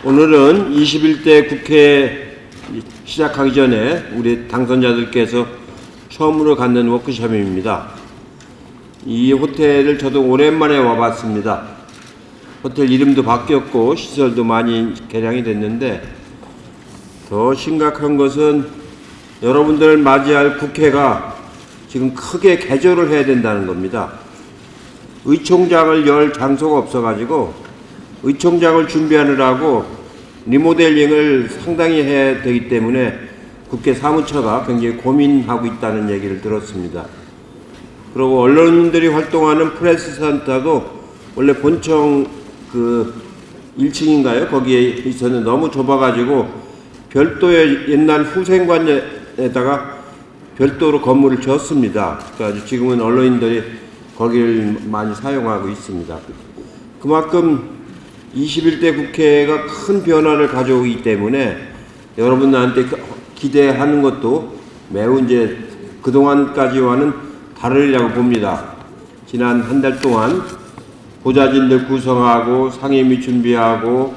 오늘은 21대 국회 시작하기 전에 우리 당선자들께서 처음으로 갖는 워크숍입니다. 이 호텔을 저도 오랜만에 와봤습니다. 호텔 이름도 바뀌었고 시설도 많이 개량이 됐는데 더 심각한 것은 여러분들 맞이할 국회가 지금 크게 개조를 해야 된다는 겁니다. 의총장을 열 장소가 없어가지고 의총장을 준비하느라고 리모델링을 상당히 해야 되기 때문에 국회 사무처가 굉장히 고민하고 있다는 얘기를 들었습니다. 그리고 언론인들이 활동하는 프레스센터도 원래 본청 1층인가요? 거기에 있었는데 너무 좁아가지고 별도의 옛날 후생관에다가 별도로 건물을 지었습니다. 그래서 지금은 언론인들이 거기를 많이 사용하고 있습니다. 그만큼 21대 국회가 큰 변화를 가져오기 때문에 여러분들한테 기대하는 것도 매우 이제 그동안까지와는 다르리라고 봅니다. 지난 한 달 동안 보좌진들 구성하고 상임위 준비하고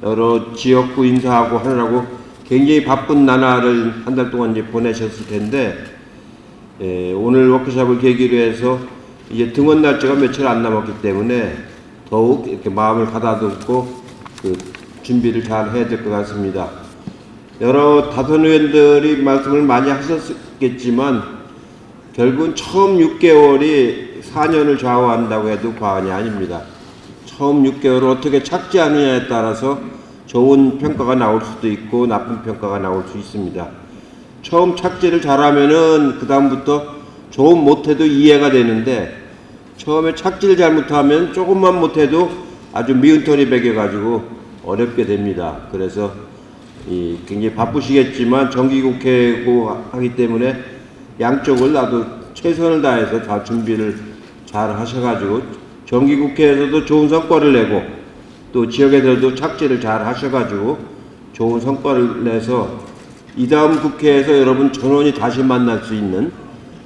여러 지역구 인사하고 하느라고 굉장히 바쁜 나날을 한 달 동안 이제 보내셨을 텐데 오늘 워크숍을 계기로 해서 이제 등원 날짜가 며칠 안 남았기 때문에 더욱 이렇게 마음을 가다듬고 준비를 잘 해야 될 것 같습니다. 여러 다선 의원들이 말씀을 많이 하셨겠지만 결국은 처음 6개월이 4년을 좌우한다고 해도 과언이 아닙니다. 처음 6개월을 어떻게 착지하느냐에 따라서 좋은 평가가 나올 수도 있고 나쁜 평가가 나올 수 있습니다. 처음 착지를 잘하면은 그 다음부터 조금 못해도 이해가 되는데 처음에 착지를 잘못하면 조금만 못해도 아주 미운털이 베겨가지고 어렵게 됩니다. 그래서 굉장히 바쁘시겠지만 정기국회고 하기 때문에 양쪽을 나도 최선을 다해서 다 준비를 잘 하셔가지고 정기국회에서도 좋은 성과를 내고 또 지역에서도 착지를 잘 하셔가지고 좋은 성과를 내서 이 다음 국회에서 여러분 전원이 다시 만날 수 있는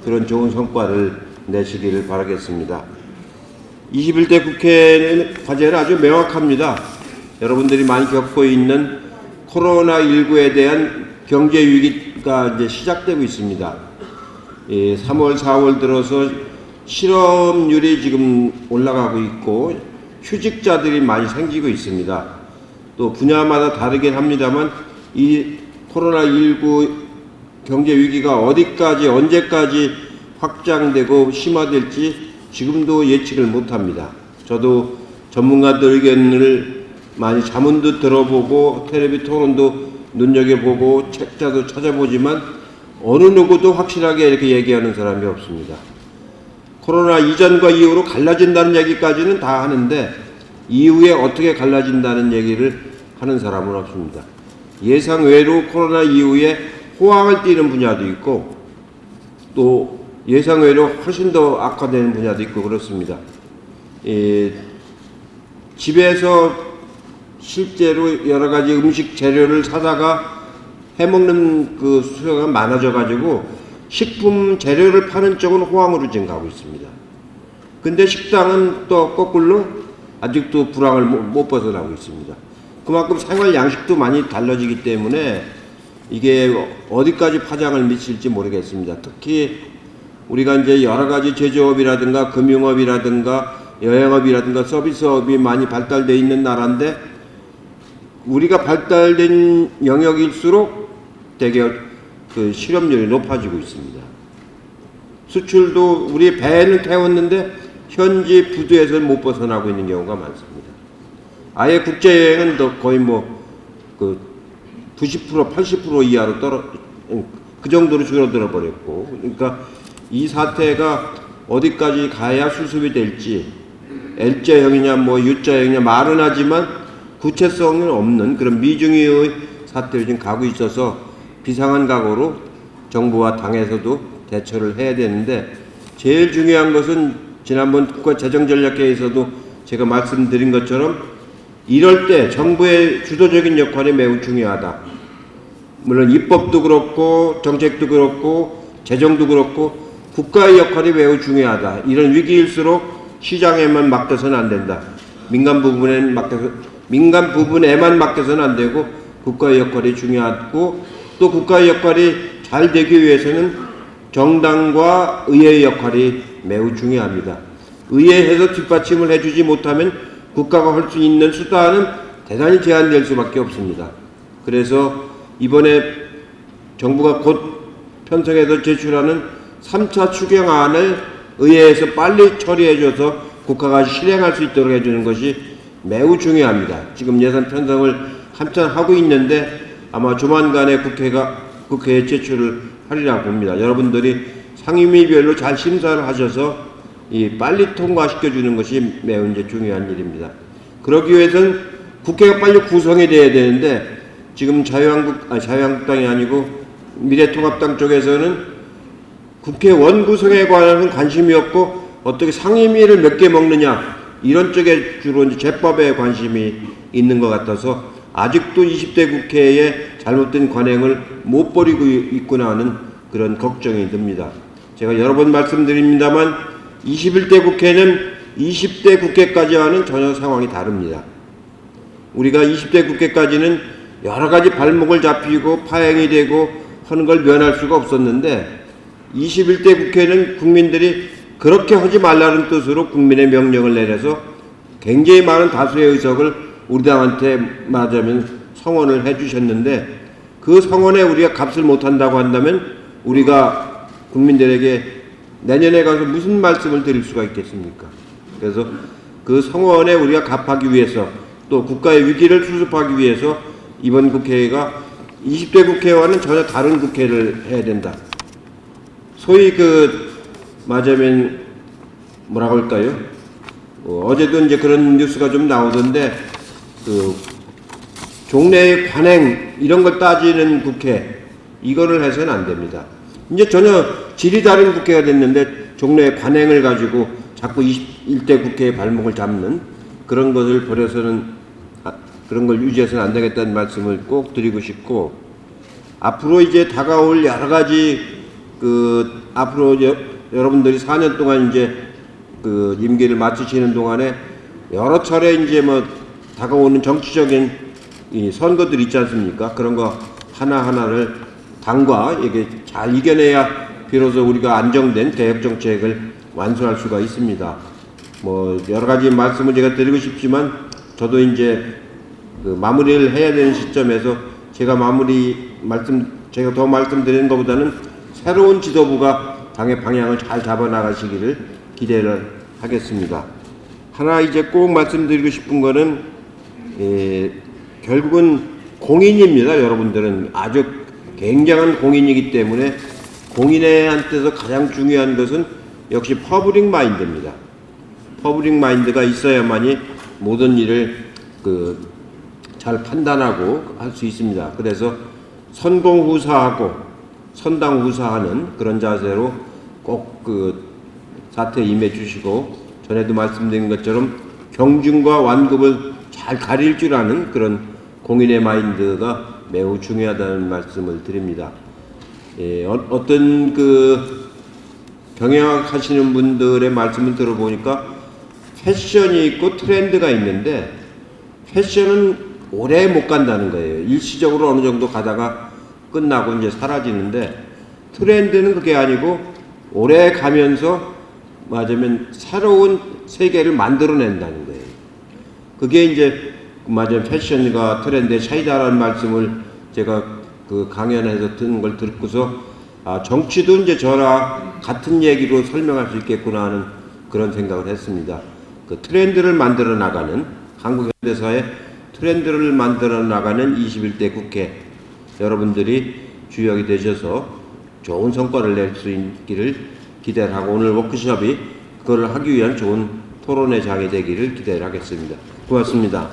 그런 좋은 성과를 내시기를 바라겠습니다. 21대 국회의 과제는 아주 명확합니다. 여러분들이 많이 겪고 있는 코로나19에 대한 경제 위기가 이제 시작되고 있습니다. 3월, 4월 들어서 실업률이 지금 올라가고 있고 휴직자들이 많이 생기고 있습니다. 또 분야마다 다르긴 합니다만 이 코로나19 경제 위기가 어디까지 언제까지 확장되고 심화될지 지금도 예측을 못합니다. 저도 전문가들 의견을 많이 자문도 들어보고 텔레비 토론도 눈여겨보고 책자도 찾아보지만 어느 누구도 확실하게 이렇게 얘기하는 사람이 없습니다. 코로나 이전과 이후로 갈라진다는 얘기까지는 다 하는데 이후에 어떻게 갈라진다는 얘기를 하는 사람은 없습니다. 예상 외로 코로나 이후에 호황을 띠는 분야도 있고 또 예상 외로 훨씬 더 악화되는 분야도 있고 그렇습니다. 집에서 실제로 여러 가지 음식 재료를 사다가 해먹는 그 수요가 많아져가지고 식품 재료를 파는 쪽은 호황으로 지금 가고 있습니다. 근데 식당은 또 거꾸로 아직도 불황을 못 벗어나고 있습니다. 그만큼 생활 양식도 많이 달라지기 때문에 이게 어디까지 파장을 미칠지 모르겠습니다. 특히 우리가 이제 여러 가지 제조업이라든가 금융업이라든가 여행업이라든가 서비스업이 많이 발달되어 있는 나라인데 우리가 발달된 영역일수록 되게 그 실업률이 높아지고 있습니다. 수출도 우리 배는 태웠는데 현지 부두에서 못 벗어나고 있는 경우가 많습니다. 아예 국제여행은 거의 90%, 80% 이하로 그 정도로 줄어들어 버렸고, 그러니까 이 사태가 어디까지 가야 수습이 될지 L자형이냐 U자형이냐 말은 하지만 구체성은 없는 그런 미중의 사태로 지금 가고 있어서 비상한 각오로 정부와 당에서도 대처를 해야 되는데 제일 중요한 것은 지난번 국가재정전략회에서도 제가 말씀드린 것처럼 이럴 때 정부의 주도적인 역할이 매우 중요하다. 물론 입법도 그렇고 정책도 그렇고 재정도 그렇고 국가의 역할이 매우 중요하다. 이런 위기일수록 시장에만 맡겨서는 안 된다. 민간 부분에는 민간 부분에만 맡겨서는 안 되고 국가의 역할이 중요하고, 또 국가의 역할이 잘 되기 위해서는 정당과 의회의 역할이 매우 중요합니다. 의회에서 뒷받침을 해주지 못하면 국가가 할 수 있는 수단은 대단히 제한될 수밖에 없습니다. 그래서 이번에 정부가 곧 편성해서 제출하는 3차 추경안을 의회에서 빨리 처리해줘서 국가가 실행할 수 있도록 해주는 것이 매우 중요합니다. 지금 예산 편성을 한참 하고 있는데 아마 조만간에 국회에 제출을 하리라 봅니다. 여러분들이 상임위별로 잘 심사를 하셔서 빨리 통과시켜주는 것이 매우 이제 중요한 일입니다. 그러기 위해서는 국회가 빨리 구성이 돼야 되는데, 지금 자유한국당이 아니고 미래통합당 쪽에서는 국회 원구성에 관한 관심이 없고, 어떻게 상임위를 몇 개 먹느냐, 이런 쪽에 주로 이제 제법에 관심이 있는 것 같아서 아직도 20대 국회의 잘못된 관행을 못 버리고 있구나 하는 그런 걱정이 듭니다. 제가 여러 번 말씀드립니다만 21대 국회는 20대 국회까지와는 전혀 상황이 다릅니다. 우리가 20대 국회까지는 여러 가지 발목을 잡히고 파행이 되고 하는 걸 면할 수가 없었는데, 21대 국회는 국민들이 그렇게 하지 말라는 뜻으로 국민의 명령을 내려서 굉장히 많은 다수의 의석을 우리 당한테 말하자면 성원을 해주셨는데, 그 성원에 우리가 값을 못한다고 한다면 우리가 국민들에게 내년에 가서 무슨 말씀을 드릴 수가 있겠습니까? 그래서 그 성원에 우리가 갚하기 위해서, 또 국가의 위기를 수습하기 위해서 이번 국회가 20대 국회와는 전혀 다른 국회를 해야 된다. 소위 말하자면 뭐라고 할까요? 어제도 이제 그런 뉴스가 좀 나오던데, 종래의 관행 이런 걸 따지는 국회, 이거를 해서는 안 됩니다. 이제 전혀 질이 다른 국회가 됐는데 종래의 관행을 가지고 자꾸 21대 국회의 발목을 잡는 그런 것을 버려서는, 그런 걸 유지해서는 안 되겠다는 말씀을 꼭 드리고 싶고, 앞으로 이제 다가올 여러 가지 앞으로 여러분들이 4년 동안 이제 임기를 마치시는 동안에 여러 차례 이제 다가오는 정치적인 이 선거들 있지 않습니까? 그런 거 하나하나를 당과 이게 잘 이겨내야 비로소 우리가 안정된 개혁 정책을 완수할 수가 있습니다. 여러 가지 말씀을 제가 드리고 싶지만, 저도 이제 마무리를 해야 되는 시점에서 제가 더 말씀드리는 것보다는 새로운 지도부가 당의 방향을 잘 잡아 나가시기를 기대를 하겠습니다. 하나 이제 꼭 말씀드리고 싶은 거는, 결국은 공인입니다. 여러분들은 아주 굉장한 공인이기 때문에 공인한테서 가장 중요한 것은 역시 퍼블릭 마인드입니다. 퍼블릭 마인드가 있어야만이 모든 일을 잘 판단하고 할 수 있습니다. 그래서 선공후사하고 선당후사하는 그런 자세로 꼭 사태에 임해 주시고, 전에도 말씀드린 것처럼 경중과 완급을 잘 가릴 줄 아는 그런 공인의 마인드가 매우 중요하다는 말씀을 드립니다. 어떤 경영하시는 분들의 말씀을 들어보니까 패션이 있고 트렌드가 있는데, 패션은 오래 못 간다는 거예요. 일시적으로 어느 정도 가다가 끝나고 이제 사라지는데, 트렌드는 그게 아니고 오래 가면서 맞으면 새로운 세계를 만들어낸다는 거예요. 그게 이제 맞으면 패션과 트렌드의 차이다라는 말씀을 제가 강연에서 듣는 걸 듣고서, 정치도 이제 저랑 같은 얘기로 설명할 수 있겠구나 하는 그런 생각을 했습니다. 트렌드를 만들어 나가는, 한국 현대사의 트렌드를 만들어 나가는 21대 국회, 여러분들이 주역이 되셔서 좋은 성과를 낼 수 있기를 기대를 하고, 오늘 워크숍이 그걸 하기 위한 좋은 토론의 장이 되기를 기대를 하겠습니다. 고맙습니다.